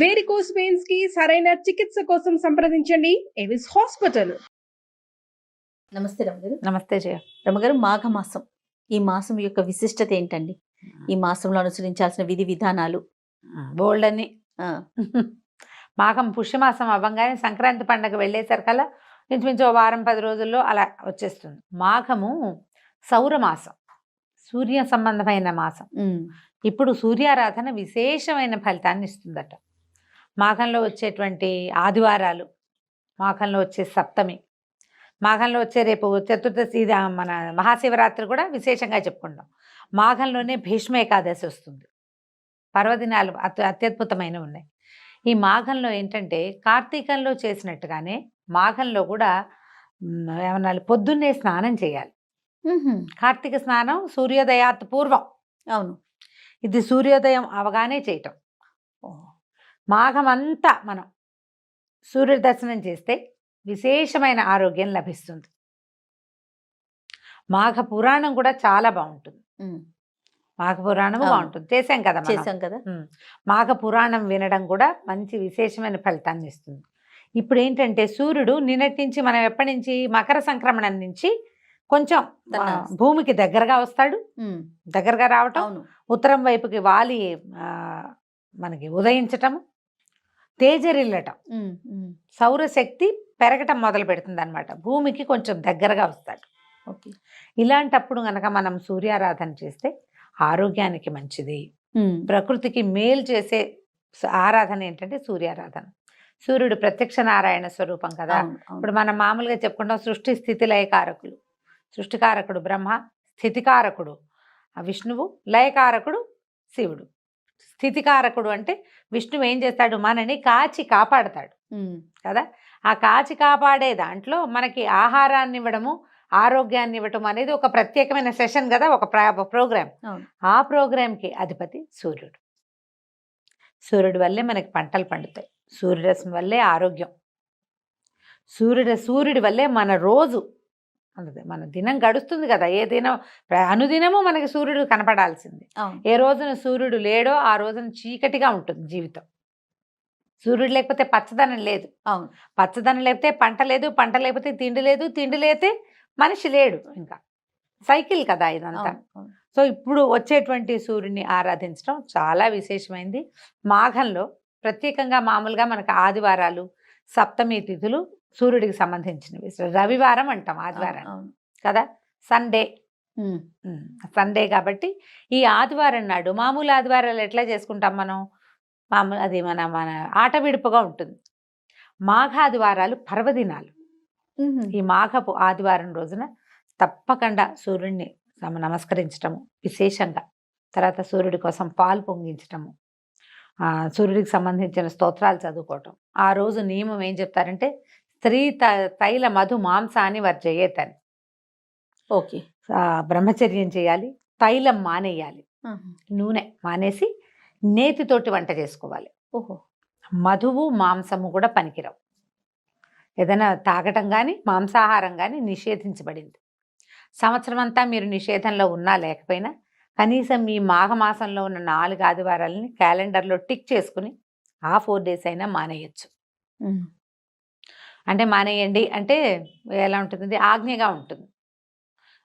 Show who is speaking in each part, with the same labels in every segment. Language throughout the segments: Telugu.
Speaker 1: వేరికోస్ వెయిన్స్ కి సరైన చికిత్స కోసం సంప్రదించండి ఎవిస్ హాస్పిటల్.
Speaker 2: నమస్తే రమగారు.
Speaker 3: నమస్తే జయ.
Speaker 2: రమగారు, మాఘమాసం, ఈ మాసం యొక్క విశిష్టత ఏంటండి? ఈ మాసంలో అనుసరించాల్సిన విధి విధానాలు
Speaker 3: బోల్డ్ అని.
Speaker 2: ఆ,
Speaker 3: మాఘం పుష్యమాసం అవ్వంగానే సంక్రాంతి పండగ వెళ్ళేసరికల్లా ఇంచుమించు 10 రోజుల్లో అలా వచ్చేస్తుంది. మాఘము సౌరమాసం, సూర్య సంబంధమైన మాసం. ఇప్పుడు సూర్యారాధన విశేషమైన ఫలితాన్ని ఇస్తుందట. మాఘంలో వచ్చేటువంటి ఆదివారాలు, మాఘంలో వచ్చే సప్తమి, మాఘంలో వచ్చే రేపు చతుర్దశి, మన మహాశివరాత్రి కూడా విశేషంగా చెప్పుకుంటాం. మాఘంలోనే భీష్మ ఏకాదశి వస్తుంది. పర్వదినాలు అత్యద్భుతమైనవి ఉన్నాయి. ఈ మాఘంలో ఏంటంటే కార్తీకంలో చేసినట్టుగానే మాఘంలో కూడా ఏమన్నా పొద్దున్నే స్నానం చేయాలి. కార్తీక స్నానం సూర్యోదయాత్ పూర్వం.
Speaker 2: అవును,
Speaker 3: ఇది సూర్యోదయం అవగానే చేయటం. మాఘం అంతా మనం సూర్య దర్శనం చేస్తే విశేషమైన ఆరోగ్యం లభిస్తుంది. మాఘ పురాణం కూడా చాలా బాగుంటుంది. మాఘ పురాణము బాగుంటుంది, చేసాం కదా. మాఘ పురాణం వినడం కూడా మంచి విశేషమైన ఫలితాన్ని ఇస్తుంది. ఇప్పుడు ఏంటంటే సూర్యుడు నిన్నటి నుంచి, మనం ఎప్పటి నుంచి, మకర సంక్రమణం నుంచి కొంచెం భూమికి దగ్గరగా వస్తాడు. దగ్గరగా రావటం, ఉత్తరం వైపుకి వాలి మనకి ఉదయించటం, తేజరిల్లటం, సౌరశక్తి పెరగటం మొదలు పెడుతుంది అనమాట. భూమికి కొంచెం దగ్గరగా వస్తాడు. ఇలాంటప్పుడు గనక మనం సూర్యారాధన చేస్తే ఆరోగ్యానికి మంచిది, ప్రకృతికి మేలు చేసే ఆరాధన ఏంటంటే సూర్యారాధన. సూర్యుడు ప్రత్యక్ష నారాయణ స్వరూపం కదా. ఇప్పుడు మనం మామూలుగా చెప్పుకుంటాం సృష్టి స్థితి లయకారకులు. సృష్టికారకుడు బ్రహ్మ, స్థితికారకుడు విష్ణువు, లయకారకుడు శివుడు. స్థితికారకుడు అంటే విష్ణువు ఏం చేస్తాడు, మనని కాచి కాపాడతాడు కదా. ఆ కాచి కాపాడే దాంట్లో మనకి ఆహారాన్ని ఇవ్వడము, ఆరోగ్యాన్ని ఇవ్వటం అనేది ఒక ప్రత్యేకమైన సెషన్ కదా, ఒక ప్రోగ్రామ్. ఆ ప్రోగ్రాంకి అధిపతి సూర్యుడు. సూర్యుడి వల్లే మనకి పంటలు పండుతాయి, సూర్యరశ్మి వల్లే ఆరోగ్యం, సూర్యుడి వల్లే మన రోజు, మన దినం గడుస్తుంది కదా. ఏ దినం, అనుదినము మనకి సూర్యుడు కనపడాల్సింది. ఏ రోజున సూర్యుడు లేడో ఆ రోజున చీకటిగా ఉంటుంది జీవితం. సూర్యుడు లేకపోతే పచ్చదనం లేదు. పచ్చదనం లేకపోతే పంట లేదు, పంట లేకపోతే తిండి లేదు, తిండి లేకపోతే మనిషి లేడు. ఇంకా సైకిల్ కదా ఇదంతా. సో ఇప్పుడు వచ్చేటువంటి సూర్యుడిని ఆరాధించడం చాలా విశేషమైంది. మాఘంలో ప్రత్యేకంగా మామూలుగా మనకు ఆదివారాలు, సప్తమి తిథులు సూర్యుడికి సంబంధించినవి. రవివారం అంటాం ఆదివారం కదా, సండే కాబట్టి ఈ ఆదివారం నాడు, మామూలు ఆదివారాలు ఎట్లా చేసుకుంటాం మనం, మామూలు అది మన ఆట విడుపుగా ఉంటుంది. మాఘాదివారాలు పర్వదినాలు. ఈ మాఘపు ఆదివారం రోజున తప్పకుండా సూర్యుడిని నమస్కరించటము విశేషంగా, తర్వాత సూర్యుడి కోసం పాలు పొంగించటము, సూర్యుడికి సంబంధించిన స్తోత్రాలు చదువుకోవటం. ఆ రోజు నియమం ఏం చెప్తారంటే స్త్రీ తైల మధు మాంసాన్ని వర్జయేతని.
Speaker 2: ఓకే,
Speaker 3: బ్రహ్మచర్యం చేయాలి, తైలం మానేయాలి, నూనె మానేసి నేతితోటి వంట చేసుకోవాలి. మధువు మాంసము కూడా పనికిరావు. ఏదైనా తాగటం కానీ మాంసాహారం కానీ నిషేధించబడింది. సంవత్సరం అంతా మీరు నిషేధంలో ఉన్నా లేకపోయినా కనీసం ఈ మాఘమాసంలో ఉన్న 4 ఆదివారాలని క్యాలెండర్లో టిక్ చేసుకుని ఆ 4 days అయినా మానేయచ్చు. అంటే మానేయండి అంటే ఎలా ఉంటుంది, ఆజ్ఞగా ఉంటుంది.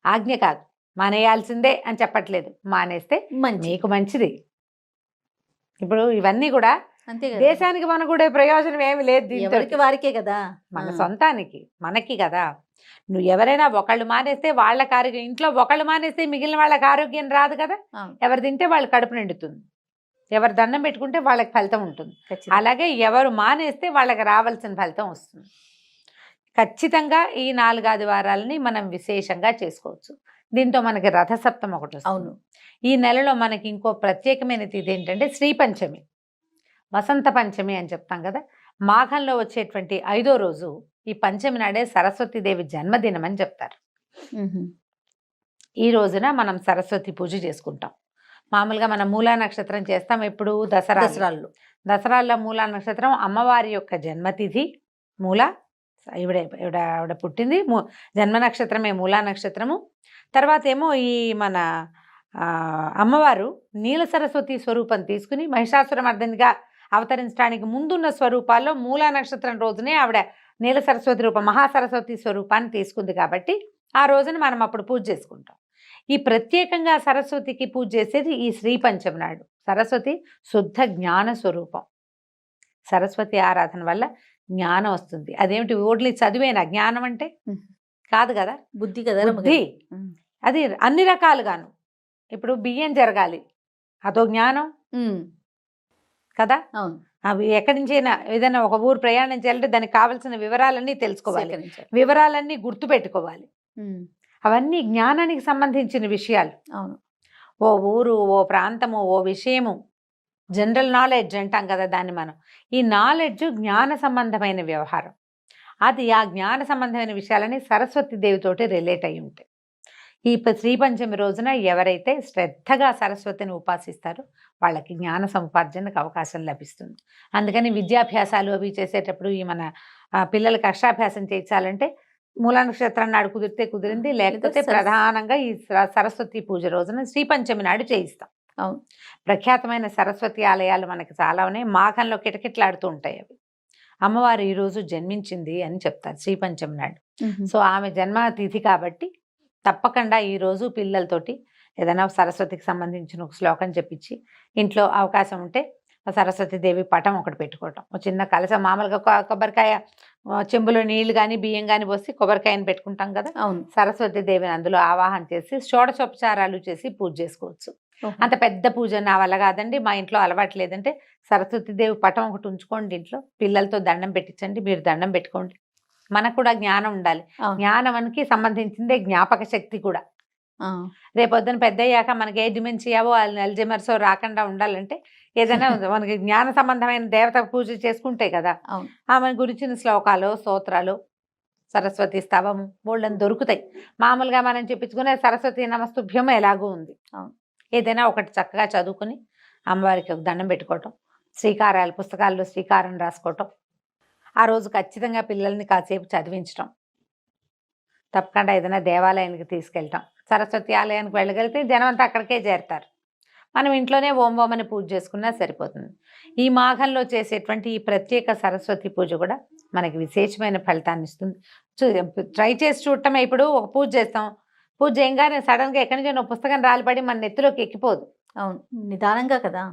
Speaker 3: ఆజ్ఞ కాదు, మానేయాల్సిందే అని చెప్పట్లేదు. మానేస్తే మీకు మంచిది. ఇప్పుడు ఇవన్నీ కూడా దేశానికి మన కూడా ప్రయోజనం ఏమి లేదు,
Speaker 2: వారికే కదా,
Speaker 3: మన సొంతానికి మనకి కదా. నువ్వు ఎవరైనా ఒకళ్ళు మానేస్తే వాళ్ళకి ఆరోగ్యం, ఇంట్లో ఒకళ్ళు మానేస్తే మిగిలిన వాళ్ళకి ఆరోగ్యం రాదు కదా. ఎవరు తింటే వాళ్ళు కడుపు నిండుతుంది, ఎవరు దండం పెట్టుకుంటే వాళ్ళకి ఫలితం ఉంటుంది. అలాగే ఎవరు మానేస్తే వాళ్ళకి రావాల్సిన ఫలితం వస్తుంది. ఖచ్చితంగా ఈ 4 ఆదివారాలని మనం విశేషంగా చేసుకోవచ్చు. దీంతో మనకి రథసప్తం ఒకటి వస్తుంది. ఈ నెలలో మనకి ఇంకో ప్రత్యేకమైన తిథి ఏంటంటే శ్రీ పంచమి, వసంత పంచమి అని చెప్తాం కదా. మాఘంలో వచ్చేటువంటి 5వ రోజు ఈ పంచమి నాడే సరస్వతీదేవి జన్మదినం అని చెప్తారు. ఈ రోజున మనం సరస్వతి పూజ చేసుకుంటాం. మామూలుగా మనం మూలా నక్షత్రం చేస్తాం. ఎప్పుడు దసరాల్లో మూలా నక్షత్రం అమ్మవారి యొక్క జన్మతిథి. మూల ఈవిడ పుట్టింది, జన్మ నక్షత్రమే మూలా నక్షత్రము. తర్వాత ఏమో ఈ మన అమ్మవారు నీల సరస్వతి స్వరూపం తీసుకుని మహిషాసురమర్దినిగా అవతరించడానికి ముందున్న స్వరూపాల్లో మూలా నక్షత్రం రోజునే ఆవిడ నీల సరస్వతి రూపం మహాసరస్వతి స్వరూపాన్ని తీసుకుంది కాబట్టి ఆ రోజున మనం అప్పుడు పూజ చేసుకుంటాం. ఈ ప్రత్యేకంగా సరస్వతికి పూజ చేసేది ఈ శ్రీ పంచమి నాడు. సరస్వతి శుద్ధ జ్ఞాన స్వరూపం. సరస్వతి ఆరాధన వల్ల జ్ఞానం వస్తుంది. అదేమిటి ఓన్లీ చదివేనా జ్ఞానం అంటే? కాదు కదా,
Speaker 2: బుద్ధి కదా,
Speaker 3: బుద్ధి. అది అన్ని రకాలుగాను. ఇప్పుడు బియ్యం జరగాలి, అదో జ్ఞానం కదా.
Speaker 2: అవును.
Speaker 3: అవి ఎక్కడి నుంచైనా ఏదైనా ఒక ఊరు ప్రయాణం చేయాలంటే దానికి కావాల్సిన వివరాలన్నీ తెలుసుకోవాలి, వివరాలన్నీ గుర్తుపెట్టుకోవాలి. అవన్నీ జ్ఞానానికి సంబంధించిన విషయాలు.
Speaker 2: అవును.
Speaker 3: ఓ ఊరు, ఓ ప్రాంతము, ఓ విషయము, జనరల్ నాలెడ్జ్ అంటాం కదా దాన్ని మనం. ఈ నాలెడ్జ్ జ్ఞాన సంబంధమైన వ్యవహారం. అది ఆ జ్ఞాన సంబంధమైన విషయాలని సరస్వతి దేవితోటి రిలేట్ అయి ఉంటాయి. ఈ శ్రీ పంచమి రోజున ఎవరైతే శ్రద్ధగా సరస్వతిని ఉపాసిస్తారో వాళ్ళకి జ్ఞాన సముపార్జనకు అవకాశం లభిస్తుంది. అందుకని విద్యాభ్యాసాలు అవి చేసేటప్పుడు ఈ మన పిల్లలకి అక్షరాభ్యాసం చేయించాలంటే మూలా నక్షత్రం నాడు కుదిరితే కుదిరింది, లేకపోతే ప్రధానంగా ఈ సరస్వతి పూజ రోజున శ్రీ పంచమి నాడు చేయిస్తాం.
Speaker 2: అవును.
Speaker 3: ప్రఖ్యాతమైన సరస్వతి ఆలయాలు మనకి చాలా ఉన్నాయి. మాఘంలో కిటకిటలాడుతూ ఉంటాయి అవి. అమ్మవారు ఈరోజు జన్మించింది అని చెప్తారు శ్రీ పంచమి నాడు. సో ఆమె జన్మతిథి కాబట్టి తప్పకుండా ఈరోజు పిల్లలతోటి ఏదైనా సరస్వతికి సంబంధించిన ఒక శ్లోకం చెప్పించి ఇంట్లో అవకాశం ఉంటే సరస్వతి దేవి పటం ఒకటి పెట్టుకోవటం, ఒక చిన్న కలశం, మామూలుగా కొబ్బరికాయ చెంబులో నీళ్లు కానీ బియ్యం కానీ పోసి కొబ్బరికాయని పెట్టుకుంటాం కదా.
Speaker 2: అవును.
Speaker 3: సరస్వతి దేవిని అందులో ఆవాహన చేసి షోడశోపచారాలు చేసి పూజ చేసుకోవచ్చు. అంత పెద్ద పూజ నా వల్ల కాదండి, మా ఇంట్లో అలవాటు లేదంటే సరస్వతి దేవి పటం ఒకటి ఉంచుకోండి ఇంట్లో, పిల్లలతో దండం పెట్టించండి, మీరు దండం పెట్టుకోండి. మనకు కూడా జ్ఞానం ఉండాలి. జ్ఞానానికి సంబంధించిందే జ్ఞాపక శక్తి కూడా. రేపొద్దున పెద్ద అయ్యాక మనకి ఏ డిమెన్షియావో అల్జైమర్సో రాకుండా ఉండాలంటే ఏదైనా మనకి జ్ఞాన సంబంధమైన దేవత పూజ చేసుకుంటే కదా ఆమె గురించిన శ్లోకాలు, స్తోత్రాలు, సరస్వతి స్తవము బోళ్ళని దొరుకుతాయి. మామూలుగా మనం చెప్పించుకునే సరస్వతి నమస్తుభ్యం ఎలాగూ ఉంది. ఏదైనా ఒకటి చక్కగా చదువుకుని అమ్మవారికి దండం పెట్టుకోవటం, శ్రీకారాలు పుస్తకాల్లో శ్రీకారం రాసుకోవటం, ఆ రోజు ఖచ్చితంగా పిల్లల్ని కాసేపు చదివించటం, తప్పకుండా ఏదైనా దేవాలయానికి తీసుకెళ్ళటం. సరస్వతి ఆలయానికి వెళ్ళగలిగితే జనం అంతా అక్కడికే చేరుతారు. మనం ఇంట్లోనే ఓం ఓం అని పూజ చేసుకున్నా సరిపోతుంది. ఈ మాఘంలో చేసేటువంటి ఈ ప్రత్యేక సరస్వతి పూజ కూడా మనకి విశేషమైన ఫలితాన్ని ఇస్తుంది. ట్రై చేసి చూడటమే. ఇప్పుడు ఒక పూజ చేస్తాం, పూజ చేయగానే సడన్గా ఎక్కడి నుంచి ఒక పుస్తకం రాలిపడి మన నెత్తిలోకి ఎక్కిపోదు.
Speaker 2: అవును, నిదానంగా కదా,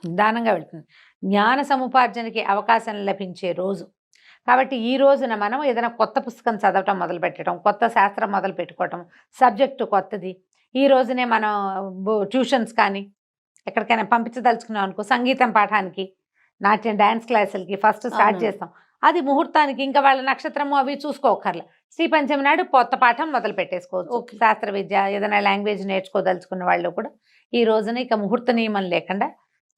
Speaker 3: నిదానంగా వెళ్తుంది. జ్ఞాన సముపార్జనకి అవకాశం లభించే రోజు కాబట్టి ఈ రోజున మనం ఏదైనా కొత్త పుస్తకం చదవటం మొదలు పెట్టడం, కొత్త శాస్త్రం మొదలు పెట్టుకోవటం, సబ్జెక్టు కొత్తది. ఈ రోజునే మనం ట్యూషన్స్ కానీ ఎక్కడికైనా పంపించదలుచుకున్నాం అనుకో, సంగీతం పాఠానికి, నాట్యం డ్యాన్స్ క్లాసులకి ఫస్ట్ స్టార్ట్ చేస్తాం. అది ముహూర్తానికి ఇంకా వాళ్ళ నక్షత్రము అవి చూసుకోకర్లా. శ్రీ పంచమి నాడు కొత్త పాఠం మొదలు పెట్టేసుకోవచ్చు. శాస్త్ర విద్య ఏదైనా లాంగ్వేజ్ నేర్చుకోదలుచుకున్న వాళ్ళు కూడా ఈ రోజున ఇక ముహూర్త నియమం లేకుండా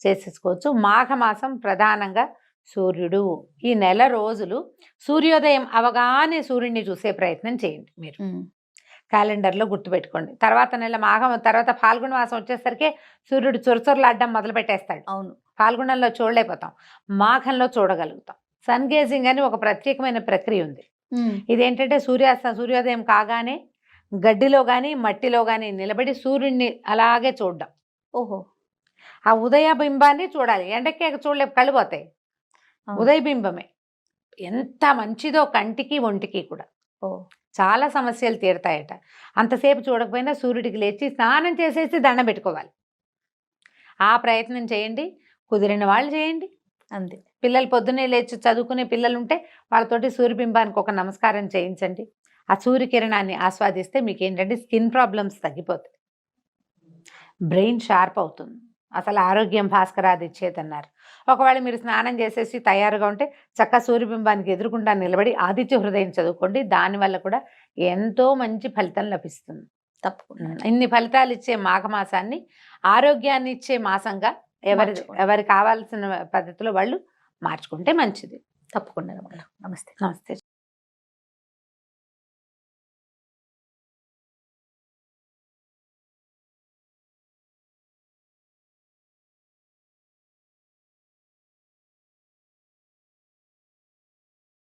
Speaker 3: చేసేసుకోవచ్చు. మాఘమాసం ప్రధానంగా సూర్యుడు. ఈ నెల రోజులు సూర్యోదయం అవగానే సూర్యుడిని చూసే ప్రయత్నం చేయండి. మీరు క్యాలెండర్లో గుర్తుపెట్టుకోండి. తర్వాత నెల మాఘం తర్వాత ఫాల్గుణ మాసం వచ్చేసరికి సూర్యుడు చొరచొరలాడడం మొదలు పెట్టేస్తాడు.
Speaker 2: అవును,
Speaker 3: ఫాల్గుణంలో చూడలేకపోతాం, మాఘంలో చూడగలుగుతాం. సన్ గేజింగ్ అని ఒక ప్రత్యేకమైన ప్రక్రియ ఉంది. ఇదేంటంటే సూర్యోదయం కాగానే గడ్డిలో కానీ మట్టిలో కానీ నిలబడి సూర్యుడిని అలాగే చూడడం.
Speaker 2: ఓహో,
Speaker 3: ఆ ఉదయ బింబాన్ని చూడాలి. ఎండకే చూడలేపు, కళ్ళు పోతాయి. ఉదయ బింబమే ఎంత మంచిదో కంటికి ఒంటికి కూడా. చాలా సమస్యలు తీరుతాయట. అంతసేపు చూడకపోయినా సూర్యుడికి లేచి స్నానం చేసేసి దండం పెట్టుకోవాలి. ఆ ప్రయత్నం చేయండి, కుదిరిన వాళ్ళు చేయండి. అంతే. పిల్లలు పొద్దున్నే లేచి చదువుకునే పిల్లలు ఉంటే వాళ్ళతోటి సూర్యబింబానికి ఒక నమస్కారం చేయించండి. ఆ సూర్యకిరణాన్ని ఆస్వాదిస్తే మీకు ఏంటంటే స్కిన్ ప్రాబ్లమ్స్ తగ్గిపోతాయి, బ్రెయిన్ షార్ప్ అవుతుంది. అసలు ఆరోగ్యం భాస్కరాది ఇచ్చేదన్నారు. ఒకవేళ మీరు స్నానం చేసేసి తయారుగా ఉంటే చక్కగా సూర్యబింబానికి ఎదురుకుండా నిలబడి ఆదిత్య హృదయం చదువుకోండి. దానివల్ల కూడా ఎంతో మంచి ఫలితం లభిస్తుంది. తప్పకుండా ఇన్ని ఫలితాలు ఇచ్చే మాఘమాసాన్ని ఆరోగ్యాన్ని ఇచ్చే మాసంగా ఎవరి కావాల్సిన పద్ధతిలో వాళ్ళు మార్చుకుంటే మంచిది.
Speaker 2: తప్పకుండా. నమస్తే.
Speaker 3: నమస్తే.